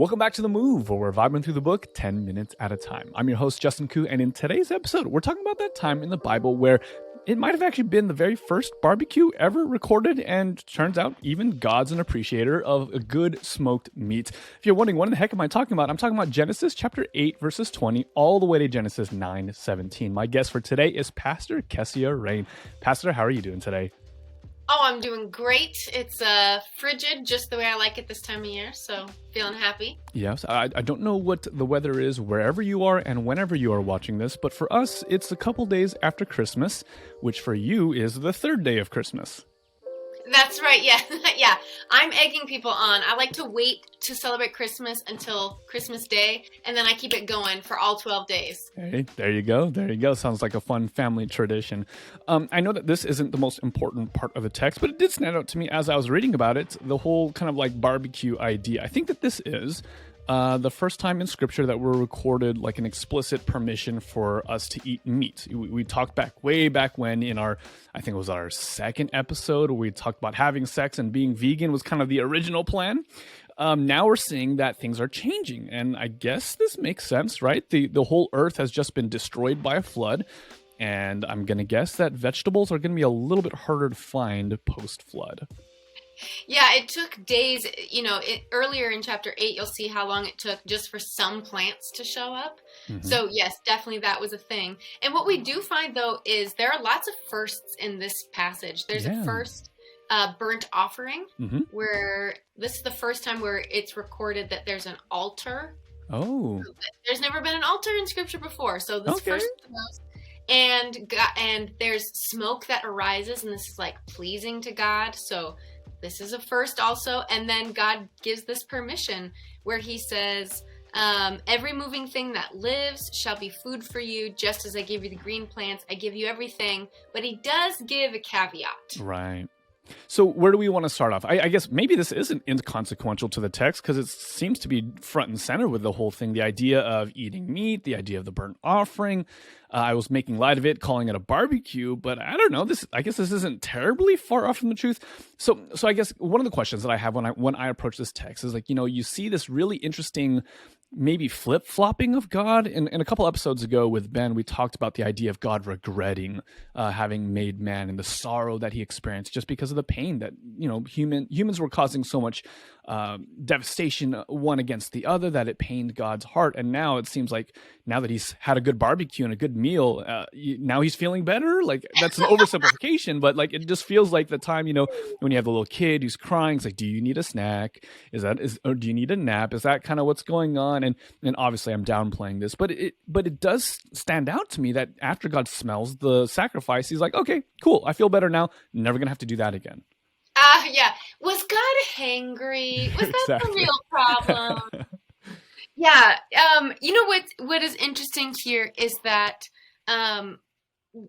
Welcome back to The Move, where we're vibing through the book 10 minutes at a time. I'm your host, Justin Koo, and in today's episode, we're talking about that time in the Bible where it might have actually been the very first barbecue ever recorded, and turns out even God's an appreciator of a good smoked meat. If you're wondering, what in the heck am I talking about? I'm talking about Genesis chapter 8, verses 20, all the way to Genesis 9:17. My guest for today is Pastor Kessia Rain. Pastor, how are you doing today? Oh, I'm doing great. It's frigid, just the way I like it this time of year, so feeling happy. Yes, I don't know what the weather is wherever you are and whenever you are watching this, but for us, it's a couple days after Christmas, which for you is the third day of Christmas. That's right, yeah. Yeah, I'm egging people on. I like to wait to celebrate Christmas until Christmas Day, and then I keep it going for all 12 days. Hey, there you go. There you go. Sounds like a fun family tradition. I know that this isn't the most important part of the text, but it did stand out to me as I was reading about it, the whole kind of like barbecue idea. I think that this is the first time in scripture that we're recorded like an explicit permission for us to eat meat. We talked way back when in our, I think it was our second episode, where we talked about having sex and being vegan was kind of the original plan. Now we're seeing that things are changing, and I guess this makes sense, right? The whole earth has just been destroyed by a flood, and I'm going to guess that vegetables are going to be a little bit harder to find post-flood. Yeah, it took days. Earlier in chapter 8, you'll see how long it took just for some plants to show up. Mm-hmm. So yes, definitely that was a thing. And what we do find, though, is there are lots of firsts in this passage. There's a first burnt offering, where this is the first time where it's recorded that there's an altar. Oh. There's never been an altar in Scripture before, so this first of those. And there's smoke that arises, and this is like pleasing to God, so this is a first also. And then God gives this permission where he says, every moving thing that lives shall be food for you, just as I give you the green plants, I give you everything. But he does give a caveat. Right. So where do we want to start off? I guess maybe this isn't inconsequential to the text, because it seems to be front and center with the whole thing. The idea of eating meat, the idea of the burnt offering. I was making light of it, calling it a barbecue, but I don't know. I guess this isn't terribly far off from the truth. So I guess one of the questions that I have when I approach this text is like, you see this really interesting maybe flip-flopping of God. And a couple episodes ago with Ben, we talked about the idea of God regretting having made man and the sorrow that he experienced just because of the pain that, humans were causing so much devastation one against the other that it pained God's heart. And now it seems like now that he's had a good barbecue and a good meal, now he's feeling better. Like, that's an oversimplification, but like it just feels like the time, when you have the little kid who's crying, it's like, do you need a snack? Or do you need a nap? Is that kind of what's going on? And obviously I'm downplaying this, but it does stand out to me that after God smells the sacrifice, he's like, okay, cool, I feel better now. Never gonna have to do that again. Yeah. Was God hangry? Was that Exactly. the real problem? Yeah. What is interesting here is that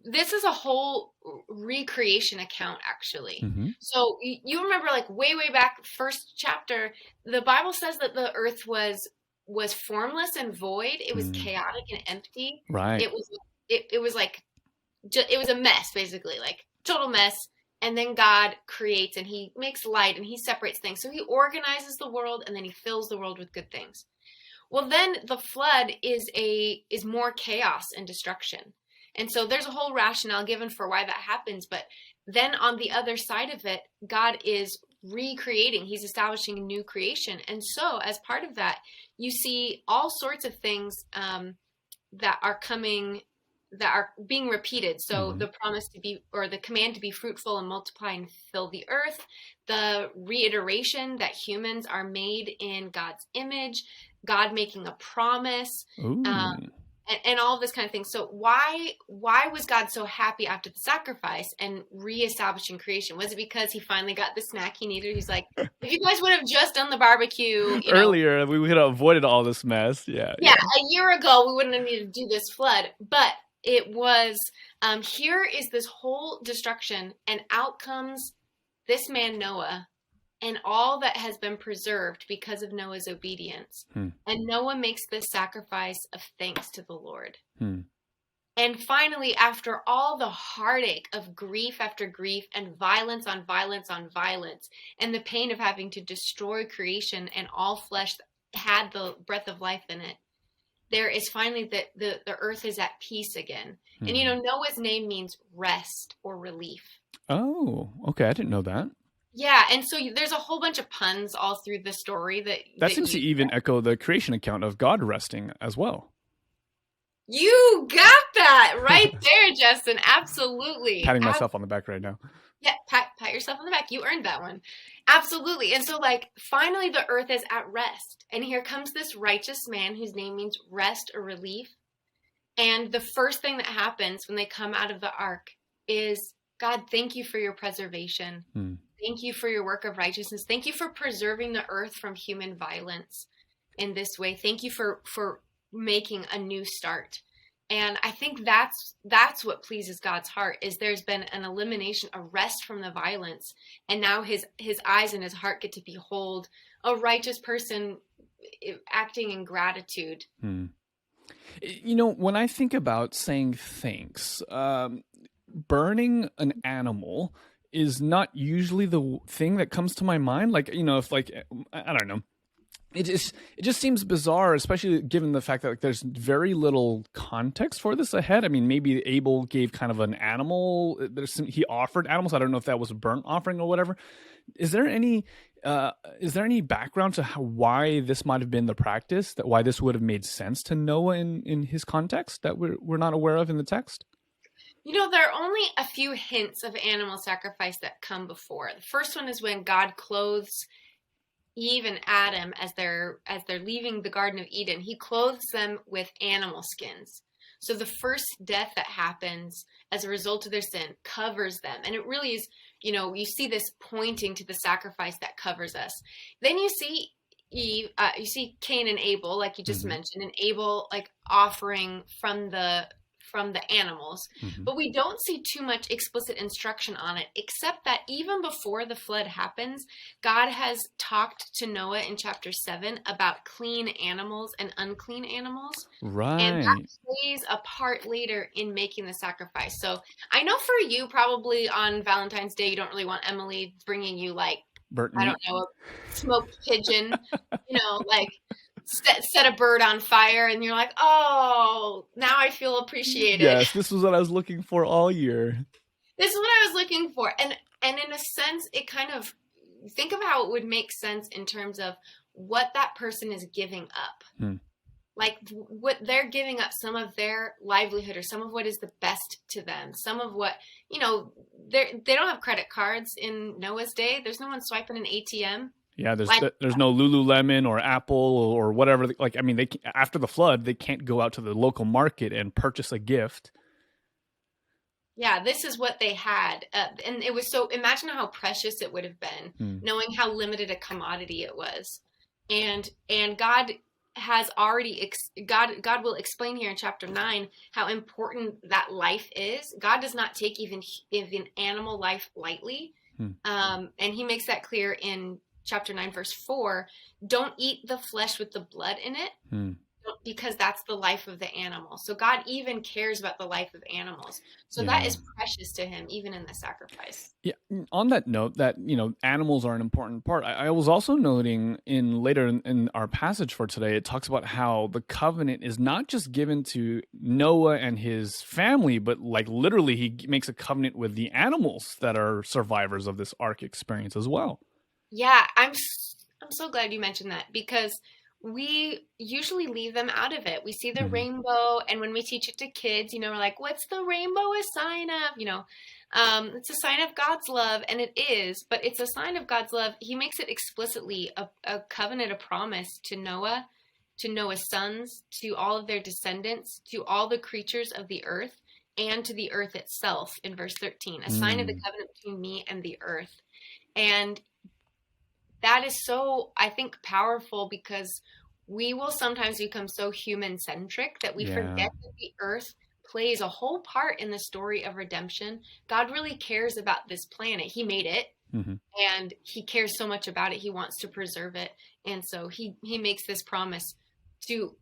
this is a whole recreation account, actually. Mm-hmm. So you remember, like way back, first chapter, the Bible says that the earth was formless and void. It was chaotic and empty. Right. It was like it was a mess, basically, like total mess. And then God creates, and he makes light, and he separates things. So he organizes the world, and then he fills the world with good things. Well, then the flood is more chaos and destruction. And so there's a whole rationale given for why that happens. But then on the other side of it, God is recreating. He's establishing a new creation. And so as part of that, you see all sorts of things that are coming, that are being repeated. So the promise to be, or the command to be fruitful and multiply and fill the earth, the reiteration that humans are made in God's image, God making a promise, and all this kind of thing. So why was God so happy after the sacrifice and reestablishing creation? Was it because he finally got the snack he needed? He's like, if you guys would have just done the barbecue earlier, we would have avoided all this mess. Yeah. A year ago, we wouldn't have needed to do this flood. But it was, here is this whole destruction, and out comes this man Noah and all that has been preserved because of Noah's obedience. And Noah makes this sacrifice of thanks to the Lord. And finally, after all the heartache of grief after grief and violence on violence on violence, and the pain of having to destroy creation and all flesh had the breath of life in it, there is finally the earth is at peace again. And Noah's name means rest or relief. Oh, okay. I didn't know that. Yeah, and so there's a whole bunch of puns all through the story that seems to even echo the creation account of God resting as well. You got that right there, Justin. Absolutely. Patting myself on the back right now. Yeah, pat yourself on the back. You earned that one. Absolutely. And so, like, finally the earth is at rest. And here comes this righteous man whose name means rest or relief. And the first thing that happens when they come out of the ark is, God, thank you for your preservation. Thank you for your work of righteousness. Thank you for preserving the earth from human violence in this way. Thank you for making a new start. And I think that's what pleases God's heart, is there's been an elimination, a rest from the violence. And now his eyes and his heart get to behold a righteous person acting in gratitude. When I think about saying thanks, burning an animal is not usually the thing that comes to my mind. Like, if like, I don't know. It just seems bizarre, especially given the fact that like, there's very little context for this ahead. I mean, maybe Abel gave kind of an animal. He offered animals. I don't know if that was a burnt offering or whatever. Is there any background to why this might have been the practice? That why this would have made sense to Noah in his context that we're not aware of in the text? There are only a few hints of animal sacrifice that come before. The first one is when God clothes Eve and Adam as they're leaving the Garden of Eden. He clothes them with animal skins. So the first death that happens as a result of their sin covers them. And it really is, you see this pointing to the sacrifice that covers us. Then you see Eve, you see Cain and Abel, like you just mentioned, and Abel like offering from the animals, but we don't see too much explicit instruction on it, except that even before the flood happens, God has talked to Noah in chapter 7 about clean animals and unclean animals. Right. And that plays a part later in making the sacrifice. So I know for you, probably on Valentine's Day, you don't really want Emily bringing you like, I don't know, a smoked pigeon, like set a bird on fire, and you're like, oh, now I feel appreciated. Yes, this was what I was looking for all year. This is what I was looking for. And in a sense, it kind of, think of how it would make sense in terms of what that person is giving up. Like what they're giving up, some of their livelihood or some of what is the best to them. Some of what, they don't have credit cards in Noah's day. There's no one swiping an ATM. Yeah, there's no Lululemon or Apple or whatever. Like, I mean, after the flood, they can't go out to the local market and purchase a gift. Yeah, this is what they had. And it was so, imagine how precious it would have been, knowing how limited a commodity it was. And God has already, God will explain here in chapter 9 how important that life is. God does not take even animal life lightly. And he makes that clear in chapter 9, verse 4, don't eat the flesh with the blood in it, because that's the life of the animal. So God even cares about the life of animals. So that is precious to him, even in the sacrifice. Yeah. On that note, that, animals are an important part. I was also noting later in our passage for today, it talks about how the covenant is not just given to Noah and his family, but like literally he makes a covenant with the animals that are survivors of this ark experience as well. Yeah, I'm so glad you mentioned that, because we usually leave them out of it. We see the rainbow, and when we teach it to kids, we're like, what's the rainbow a sign of? It's a sign of God's love, and it is, but it's a sign of God's love. He makes it explicitly a covenant, a promise to Noah, to Noah's sons, to all of their descendants, to all the creatures of the earth, and to the earth itself in verse 13, a sign of the covenant between me and the earth. And that is so, I think, powerful, because we will sometimes become so human-centric that we forget that the earth plays a whole part in the story of redemption. God really cares about this planet. He made it, and he cares so much about it. He wants to preserve it. And so he makes this promise to,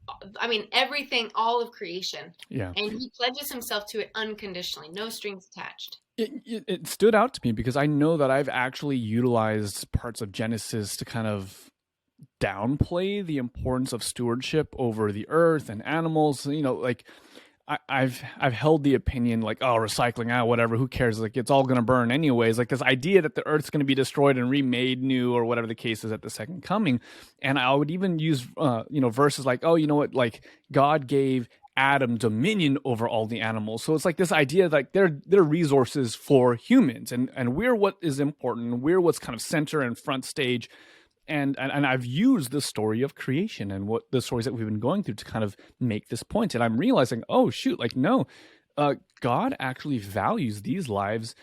everything, all of creation. Yeah. And he pledges himself to it unconditionally, no strings attached. It stood out to me because I know that I've actually utilized parts of Genesis to kind of downplay the importance of stewardship over the earth and animals. Like I've held the opinion like, oh, recycling, whatever, who cares? Like it's all gonna burn anyways. Like this idea that the earth's gonna be destroyed and remade new or whatever the case is at the second coming. And I would even use verses like, oh, you know what, like God gave Adam dominion over all the animals. So it's like this idea like they're resources for humans, and we're what is important. We're what's kind of center and front stage. And I've used the story of creation and what the stories that we've been going through to kind of make this point. And I'm realizing, oh shoot, like no, God actually values these lives.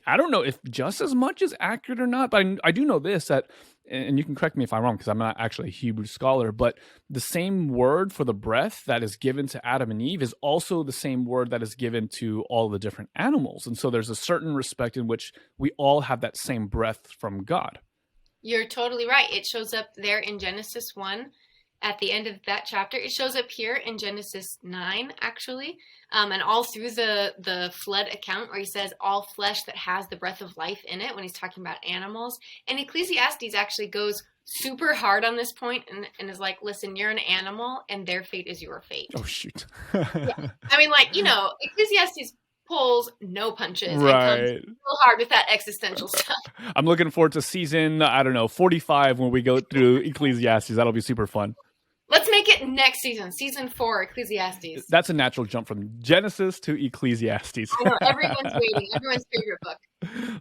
I don't know if just as much is accurate or not, but I do know this, that, and you can correct me if I'm wrong because I'm not actually a Hebrew scholar, but the same word for the breath that is given to Adam and Eve is also the same word that is given to all the different animals. And so there's a certain respect in which we all have that same breath from God. You're totally right. It shows up there in Genesis 1 at the end of that chapter. It shows up here in Genesis 9, actually, and all through the flood account where he says all flesh that has the breath of life in it when he's talking about animals. And Ecclesiastes actually goes super hard on this point and is like, listen, you're an animal and their fate is your fate. Oh, shoot. Yeah. I mean, like, Ecclesiastes pulls no punches right. and comes real hard with that existential stuff. I'm looking forward to season, 45 when we go through Ecclesiastes. That'll be super fun. Let's make it next season, season 4, Ecclesiastes. That's a natural jump from Genesis to Ecclesiastes. I know, everyone's waiting. Everyone's favorite book.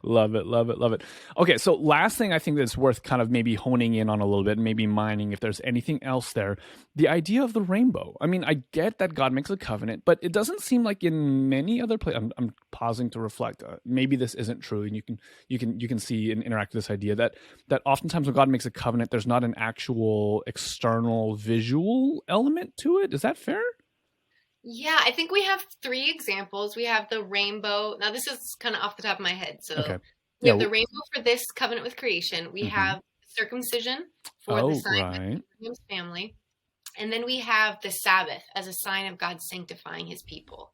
Love it, love it, love it. Okay, so last thing I think that's worth kind of maybe honing in on a little bit, maybe mining if there's anything else there, the idea of the rainbow. I mean, I get that God makes a covenant, but it doesn't seem like in many other places. I'm pausing to reflect. Maybe this isn't true, and you can see and interact with this idea that oftentimes when God makes a covenant, there's not an actual external visual element to it. Is that fair? Yeah, I think we have 3 examples. We have the rainbow. Now, this is kind of off the top of my head. So okay. We have the rainbow for this covenant with creation. We have circumcision for the sign of Abraham's family. And then we have the Sabbath as a sign of God sanctifying his people.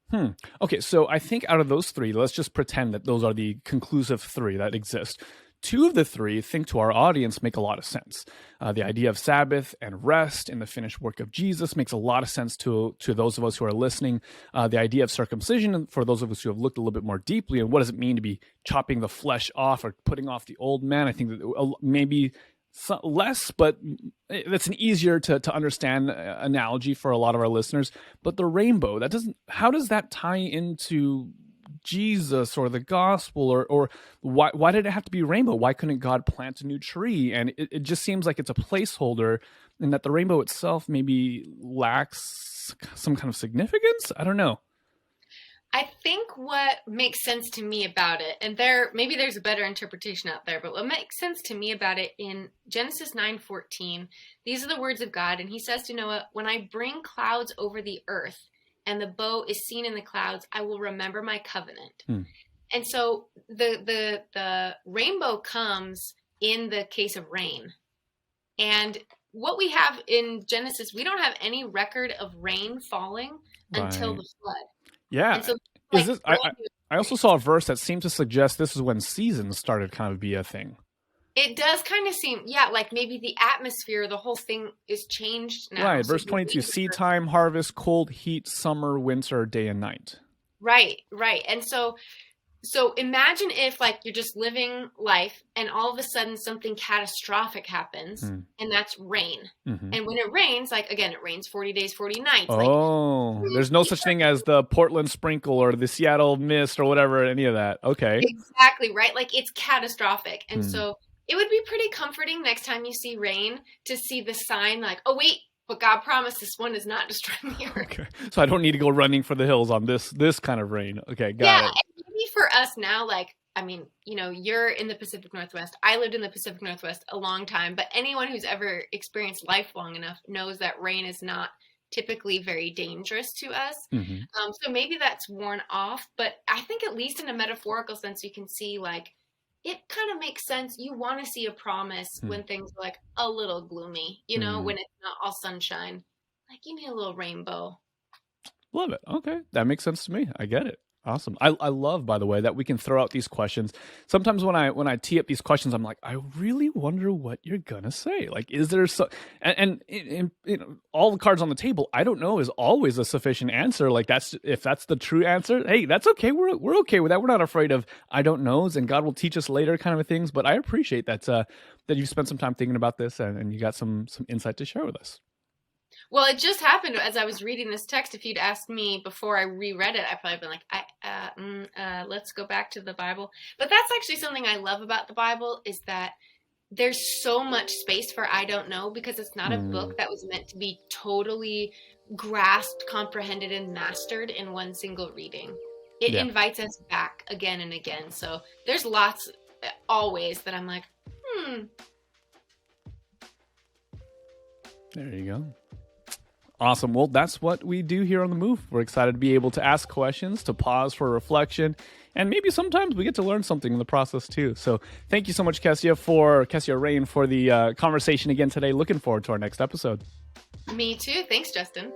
Okay, so I think out of those 3, let's just pretend that those are the conclusive 3 that exist. 2 of the 3, think to our audience, make a lot of sense. The idea of Sabbath and rest in the finished work of Jesus makes a lot of sense to those of us who are listening. The idea of circumcision, for those of us who have looked a little bit more deeply, and what does it mean to be chopping the flesh off or putting off the old man? I think that maybe less, but that's an easier to understand analogy for a lot of our listeners. But the rainbow, how does that tie into Jesus or the gospel, or why did it have to be rainbow? Why couldn't God plant a new tree? And it just seems like it's a placeholder, and that the rainbow itself maybe lacks some kind of significance. I don't know. I think what makes sense to me about it, and maybe there's a better interpretation out there, but what makes sense to me about it in Genesis 9:14, these are the words of God, and he says to Noah, "When I bring clouds over the earth, and the bow is seen in the clouds, I will remember my covenant." And so the rainbow comes in the case of rain. And what we have in Genesis, we don't have any record of rain falling until the flood. Yeah. And so, I also saw a verse that seemed to suggest this is when seasons started kind of be a thing. It does kind of seem, like maybe the atmosphere, the whole thing is changed now. Right, verse 22, seedtime, harvest, cold, heat, summer, winter, day and night. Right. And so imagine if you're just living life and all of a sudden something catastrophic happens and that's rain. And when it rains, again, it rains 40 days, 40 nights. There's no such thing as the Portland sprinkle or the Seattle mist or whatever, any of that. Okay. Exactly, right? It's catastrophic. And so it would be pretty comforting next time you see rain to see the sign oh, wait, but God promised this one is not destroying the earth. Okay. So I don't need to go running for the hills on this kind of rain. Okay, got it. Yeah, and maybe for us now, you're in the Pacific Northwest. I lived in the Pacific Northwest a long time, but anyone who's ever experienced life long enough knows that rain is not typically very dangerous to us. So maybe that's worn off, but I think at least in a metaphorical sense, you can see it kind of makes sense. You want to see a promise when things are a little gloomy, when it's not all sunshine. Give me a little rainbow. Love it. Okay. That makes sense to me. I get it. Awesome. I love, by the way, that we can throw out these questions. Sometimes when I tee up these questions, I'm like, I really wonder what you're gonna say. Like, is there so? And all the cards on the table, I don't know is always a sufficient answer. Like if that's the true answer, hey, that's okay. We're okay with that. We're not afraid of I don't knows, and God will teach us later kind of things. But I appreciate that that you've spent some time thinking about this and you got some insight to share with us. Well, it just happened as I was reading this text. If you'd asked me before I reread it, I'd probably been like, let's go back to the Bible. But that's actually something I love about the Bible is that there's so much space for I don't know, because it's not a book that was meant to be totally grasped, comprehended, and mastered in one single reading. It invites us back again and again. So there's lots always that I'm like, There you go. Awesome. Well, that's what we do here on The Move. We're excited to be able to ask questions, to pause for reflection, and maybe sometimes we get to learn something in the process too. So thank you so much, Kessia Rain, for the conversation again today. Looking forward to our next episode. Me too. Thanks, Justin.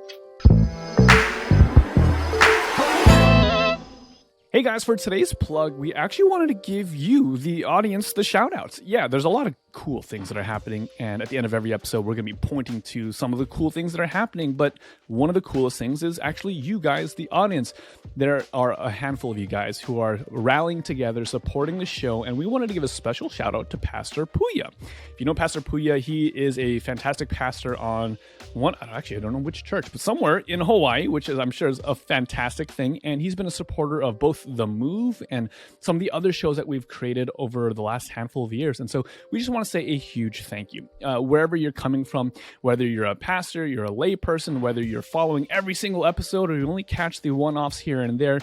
Hey guys, for today's plug, we actually wanted to give you, the audience, the shout outs. Yeah, there's a lot of cool things that are happening, and at the end of every episode, we're going to be pointing to some of the cool things that are happening, but one of the coolest things is actually you guys, the audience. There are a handful of you guys who are rallying together, supporting the show, and we wanted to give a special shout out to Pastor Puya. If you know Pastor Puya, he is a fantastic pastor on I don't know which church, but somewhere in Hawaii, which is, I'm sure, is a fantastic thing, and he's been a supporter of both The Move and some of the other shows that we've created over the last handful of years. And so we just want to say a huge thank you. Wherever you're coming from, whether you're a pastor, you're a lay person, whether you're following every single episode or you only catch the one-offs here and there,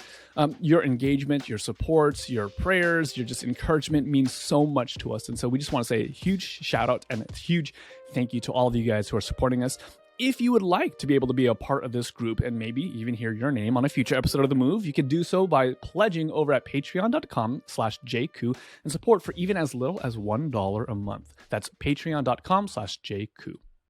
your engagement, your supports, your prayers, your just encouragement means so much to us. And so we just want to say a huge shout out and a huge thank you to all of you guys who are supporting us. If you would like to be able to be a part of this group and maybe even hear your name on a future episode of The Move, you can do so by pledging over at patreon.com/jku and support for even as little as $1 a month. That's patreon.com/jku.